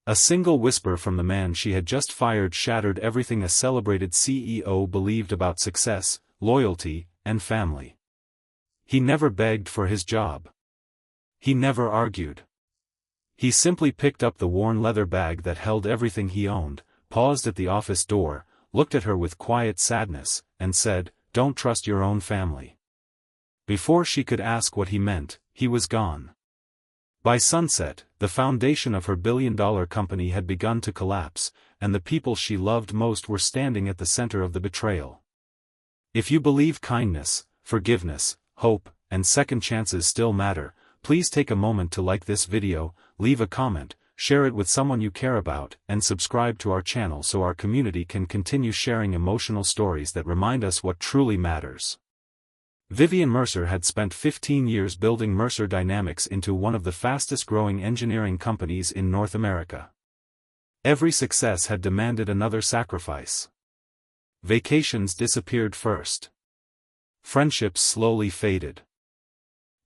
A single whisper from the man she had just fired shattered everything a celebrated CEO believed about success, loyalty, and family. He never begged for his job. He never argued. He simply picked up the worn leather bag that held everything he owned, paused at the office door, looked at her with quiet sadness, and said, "Don't trust your own family." Before she could ask what he meant, he was gone. By sunset, the foundation of her billion-dollar company had begun to collapse, and the people she loved most were standing at the center of the betrayal. If you believe kindness, forgiveness, hope, and second chances still matter, please take a moment to like this video, leave a comment, share it with someone you care about, and subscribe to our channel so our community can continue sharing emotional stories that remind us what truly matters. Vivian Mercer had spent 15 years building Mercer Dynamics into one of the fastest-growing engineering companies in North America. Every success had demanded another sacrifice. Vacations disappeared first. Friendships slowly faded.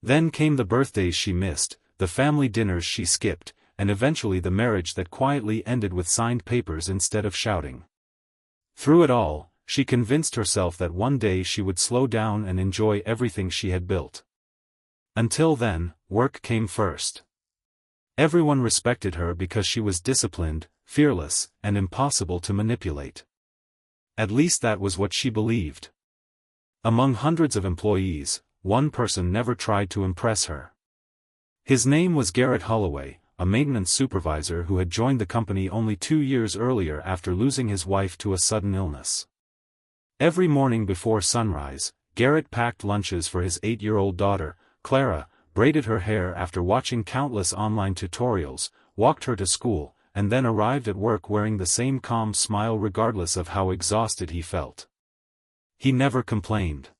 Then came the birthdays she missed, the family dinners she skipped, and eventually the marriage that quietly ended with signed papers instead of shouting. Through it all, she convinced herself that one day she would slow down and enjoy everything she had built. Until then, work came first. Everyone respected her because she was disciplined, fearless, and impossible to manipulate. At least that was what she believed. Among hundreds of employees, one person never tried to impress her. His name was Garrett Holloway, a maintenance supervisor who had joined the company only 2 years earlier after losing his wife to a sudden illness. Every morning before sunrise, Garrett packed lunches for his 8-year-old daughter, Clara, braided her hair after watching countless online tutorials, walked her to school, and then arrived at work wearing the same calm smile regardless of how exhausted he felt. He never complained.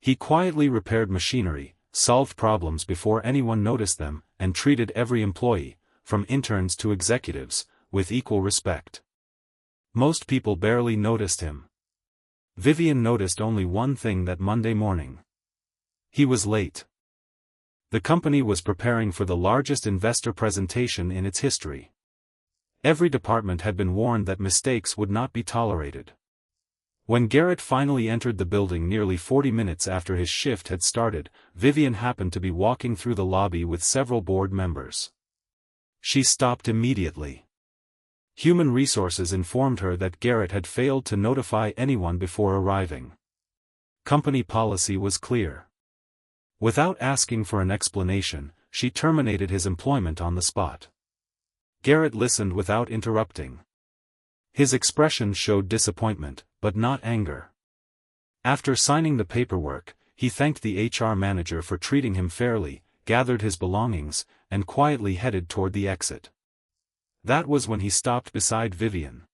He quietly repaired machinery, solved problems before anyone noticed them, and treated every employee, from interns to executives, with equal respect. Most people barely noticed him. Vivian noticed only one thing that Monday morning. He was late. The company was preparing for the largest investor presentation in its history. Every department had been warned that mistakes would not be tolerated. When Garrett finally entered the building nearly 40 minutes after his shift had started, Vivian happened to be walking through the lobby with several board members. She stopped immediately. Human Resources informed her that Garrett had failed to notify anyone before arriving. Company policy was clear. Without asking for an explanation, she terminated his employment on the spot. Garrett listened without interrupting. His expression showed disappointment, but not anger. After signing the paperwork, he thanked the HR manager for treating him fairly, gathered his belongings, and quietly headed toward the exit. That was when he stopped beside Vivian.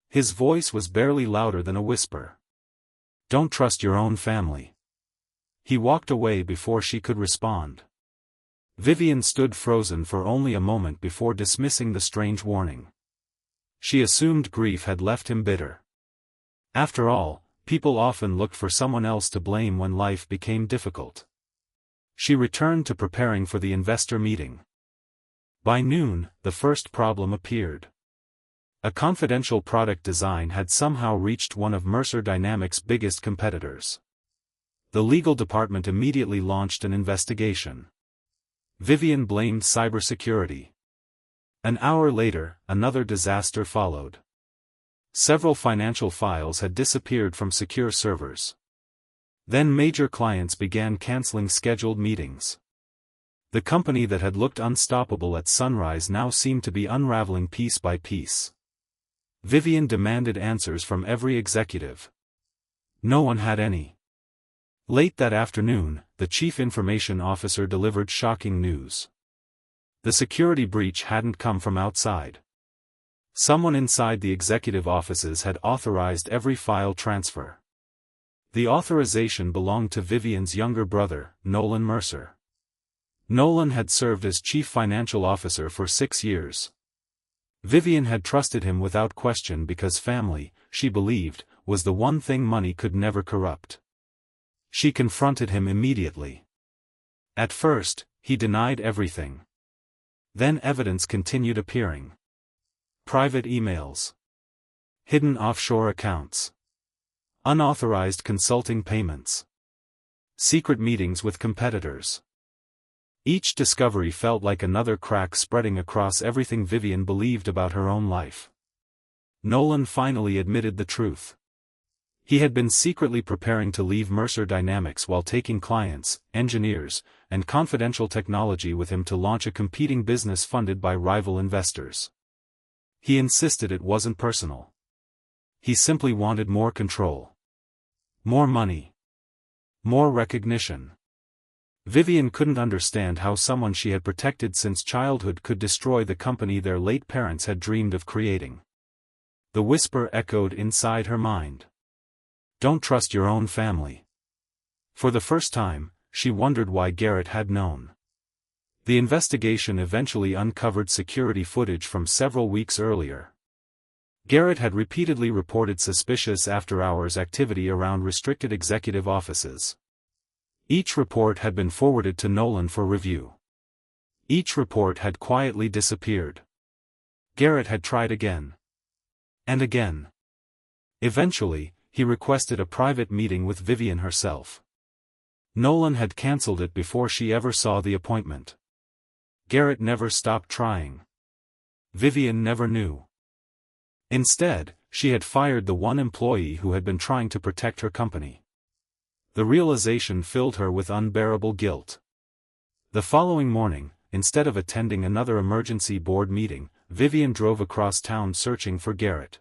His voice was barely louder than a whisper. "Don't trust your own family." He walked away before she could respond. Vivian stood frozen for only a moment before dismissing the strange warning. She assumed grief had left him bitter. After all, people often looked for someone else to blame when life became difficult. She returned to preparing for the investor meeting. By noon, the first problem appeared. A confidential product design had somehow reached one of Mercer Dynamics' biggest competitors. The legal department immediately launched an investigation. Vivian blamed cybersecurity. An hour later, another disaster followed. Several financial files had disappeared from secure servers. Then major clients began canceling scheduled meetings. The company that had looked unstoppable at sunrise now seemed to be unraveling piece by piece. Vivian demanded answers from every executive. No one had any. Late that afternoon, the chief information officer delivered shocking news. The security breach hadn't come from outside. Someone inside the executive offices had authorized every file transfer. The authorization belonged to Vivian's younger brother, Nolan Mercer. Nolan had served as chief financial officer for 6 years. Vivian had trusted him without question because family, she believed, was the one thing money could never corrupt. She confronted him immediately. At first, he denied everything. Then evidence continued appearing. Private emails. Hidden offshore accounts. Unauthorized consulting payments. Secret meetings with competitors. Each discovery felt like another crack spreading across everything Vivian believed about her own life. Nolan finally admitted the truth. He had been secretly preparing to leave Mercer Dynamics while taking clients, engineers, and confidential technology with him to launch a competing business funded by rival investors. He insisted it wasn't personal. He simply wanted more control. More money. More recognition. Vivian couldn't understand how someone she had protected since childhood could destroy the company their late parents had dreamed of creating. The whisper echoed inside her mind. Don't trust your own family. For the first time, she wondered why Garrett had known. The investigation eventually uncovered security footage from several weeks earlier. Garrett had repeatedly reported suspicious after-hours activity around restricted executive offices. Each report had been forwarded to Nolan for review. Each report had quietly disappeared. Garrett had tried again. And again. Eventually, he requested a private meeting with Vivian herself. Nolan had cancelled it before she ever saw the appointment. Garrett never stopped trying. Vivian never knew. Instead, she had fired the one employee who had been trying to protect her company. The realization filled her with unbearable guilt. The following morning, instead of attending another emergency board meeting, Vivian drove across town searching for Garrett.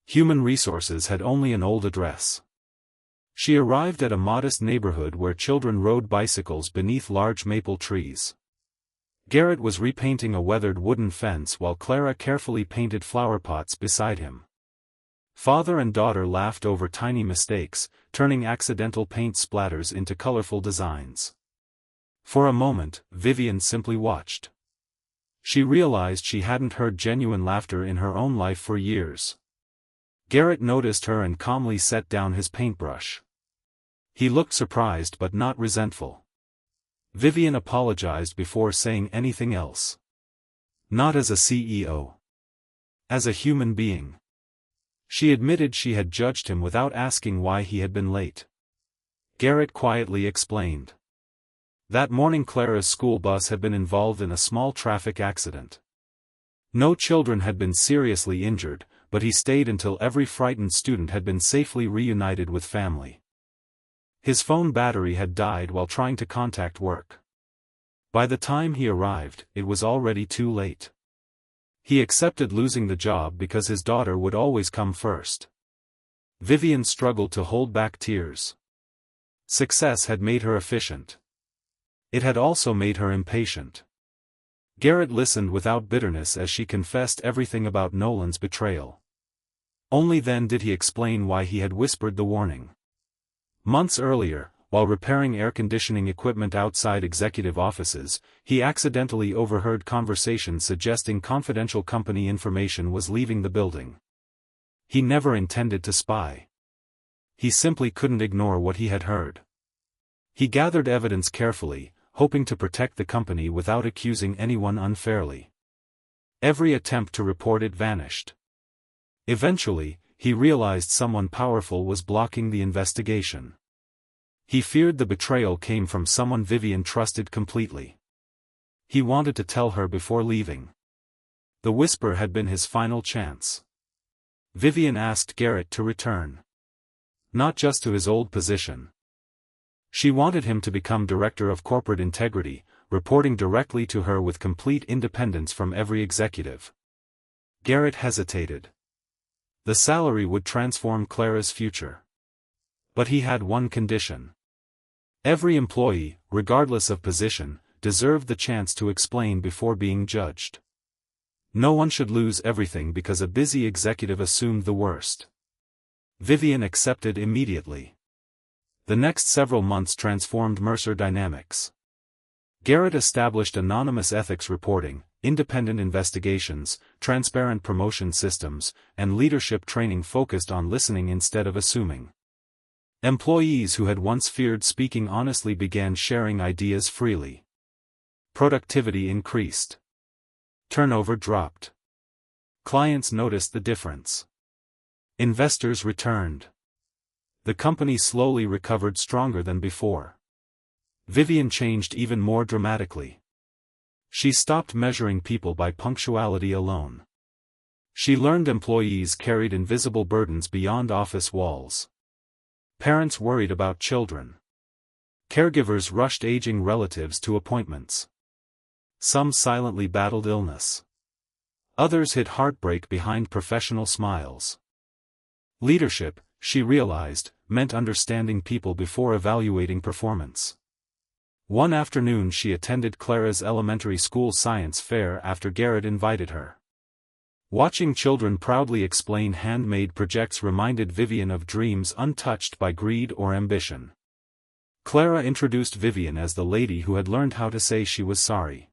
Human Resources had only an old address. She arrived at a modest neighborhood where children rode bicycles beneath large maple trees. Garrett was repainting a weathered wooden fence while Clara carefully painted flower pots beside him. Father and daughter laughed over tiny mistakes, turning accidental paint splatters into colorful designs. For a moment, Vivian simply watched. She realized she hadn't heard genuine laughter in her own life for years. Garrett noticed her and calmly set down his paintbrush. He looked surprised but not resentful. Vivian apologized before saying anything else. Not as a CEO. As a human being. She admitted she had judged him without asking why he had been late. Garrett quietly explained. That morning Clara's school bus had been involved in a small traffic accident. No children had been seriously injured, but he stayed until every frightened student had been safely reunited with family. His phone battery had died while trying to contact work. By the time he arrived, it was already too late. He accepted losing the job because his daughter would always come first. Vivian struggled to hold back tears. Success had made her efficient. It had also made her impatient. Garrett listened without bitterness as she confessed everything about Nolan's betrayal. Only then did he explain why he had whispered the warning. Months earlier, while repairing air conditioning equipment outside executive offices, he accidentally overheard conversations suggesting confidential company information was leaving the building. He never intended to spy. He simply couldn't ignore what he had heard. He gathered evidence carefully, hoping to protect the company without accusing anyone unfairly. Every attempt to report it vanished. Eventually, he realized someone powerful was blocking the investigation. He feared the betrayal came from someone Vivian trusted completely. He wanted to tell her before leaving. The whisper had been his final chance. Vivian asked Garrett to return. Not just to his old position. She wanted him to become Director of Corporate Integrity, reporting directly to her with complete independence from every executive. Garrett hesitated. The salary would transform Clara's future. But he had one condition. Every employee, regardless of position, deserved the chance to explain before being judged. No one should lose everything because a busy executive assumed the worst. Vivian accepted immediately. The next several months transformed Mercer Dynamics. Garrett established anonymous ethics reporting, independent investigations, transparent promotion systems, and leadership training focused on listening instead of assuming. Employees who had once feared speaking honestly began sharing ideas freely. Productivity increased. Turnover dropped. Clients noticed the difference. Investors returned. The company slowly recovered stronger than before. Vivian changed even more dramatically. She stopped measuring people by punctuality alone. She learned employees carried invisible burdens beyond office walls. Parents worried about children. Caregivers rushed aging relatives to appointments. Some silently battled illness. Others hid heartbreak behind professional smiles. Leadership, she realized, meant understanding people before evaluating performance. One afternoon she attended Clara's elementary school science fair after Garrett invited her. Watching children proudly explain handmade projects reminded Vivian of dreams untouched by greed or ambition. Clara introduced Vivian as the lady who had learned how to say she was sorry.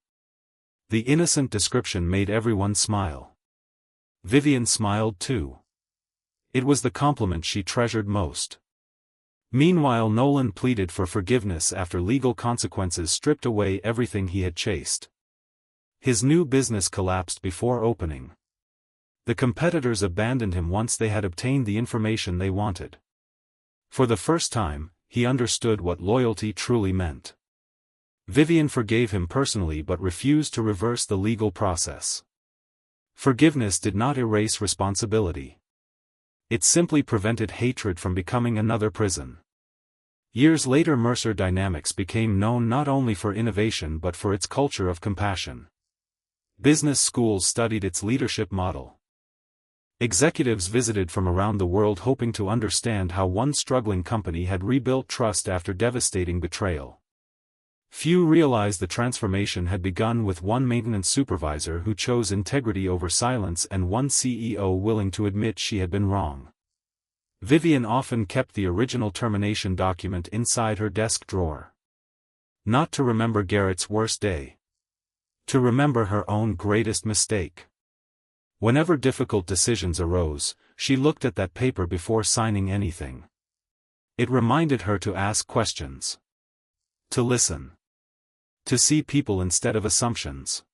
The innocent description made everyone smile. Vivian smiled too. It was the compliment she treasured most. Meanwhile, Nolan pleaded for forgiveness after legal consequences stripped away everything he had chased. His new business collapsed before opening. The competitors abandoned him once they had obtained the information they wanted. For the first time, he understood what loyalty truly meant. Vivian forgave him personally but refused to reverse the legal process. Forgiveness did not erase responsibility. It simply prevented hatred from becoming another prison. Years later, Mercer Dynamics became known not only for innovation but for its culture of compassion. Business schools studied its leadership model. Executives visited from around the world hoping to understand how one struggling company had rebuilt trust after devastating betrayal. Few realized the transformation had begun with one maintenance supervisor who chose integrity over silence and one CEO willing to admit she had been wrong. Vivian often kept the original termination document inside her desk drawer. Not to remember Garrett's worst day. To remember her own greatest mistake. Whenever difficult decisions arose, she looked at that paper before signing anything. It reminded her to ask questions. To listen. To see people instead of assumptions.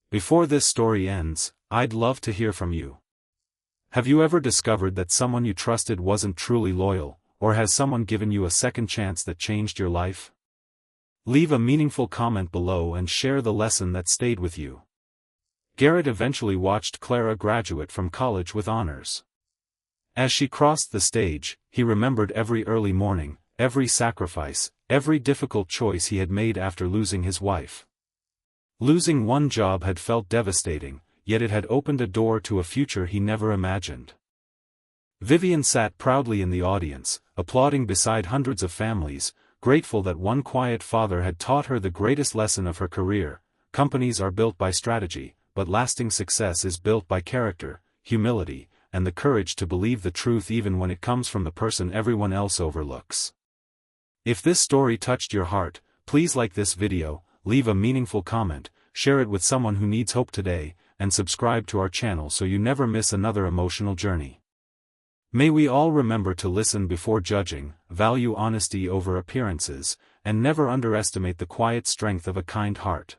Before this story ends, I'd love to hear from you. Have you ever discovered that someone you trusted wasn't truly loyal, or has someone given you a second chance that changed your life? Leave a meaningful comment below and share the lesson that stayed with you. Garrett eventually watched Clara graduate from college with honors. As she crossed the stage, he remembered every early morning, every sacrifice, every difficult choice he had made after losing his wife. Losing one job had felt devastating, yet it had opened a door to a future he never imagined. Vivian sat proudly in the audience, applauding beside hundreds of families, grateful that one quiet father had taught her the greatest lesson of her career: companies are built by strategy, but lasting success is built by character, humility, and the courage to believe the truth even when it comes from the person everyone else overlooks. If this story touched your heart, please like this video, leave a meaningful comment, share it with someone who needs hope today, and subscribe to our channel so you never miss another emotional journey. May we all remember to listen before judging, value honesty over appearances, and never underestimate the quiet strength of a kind heart.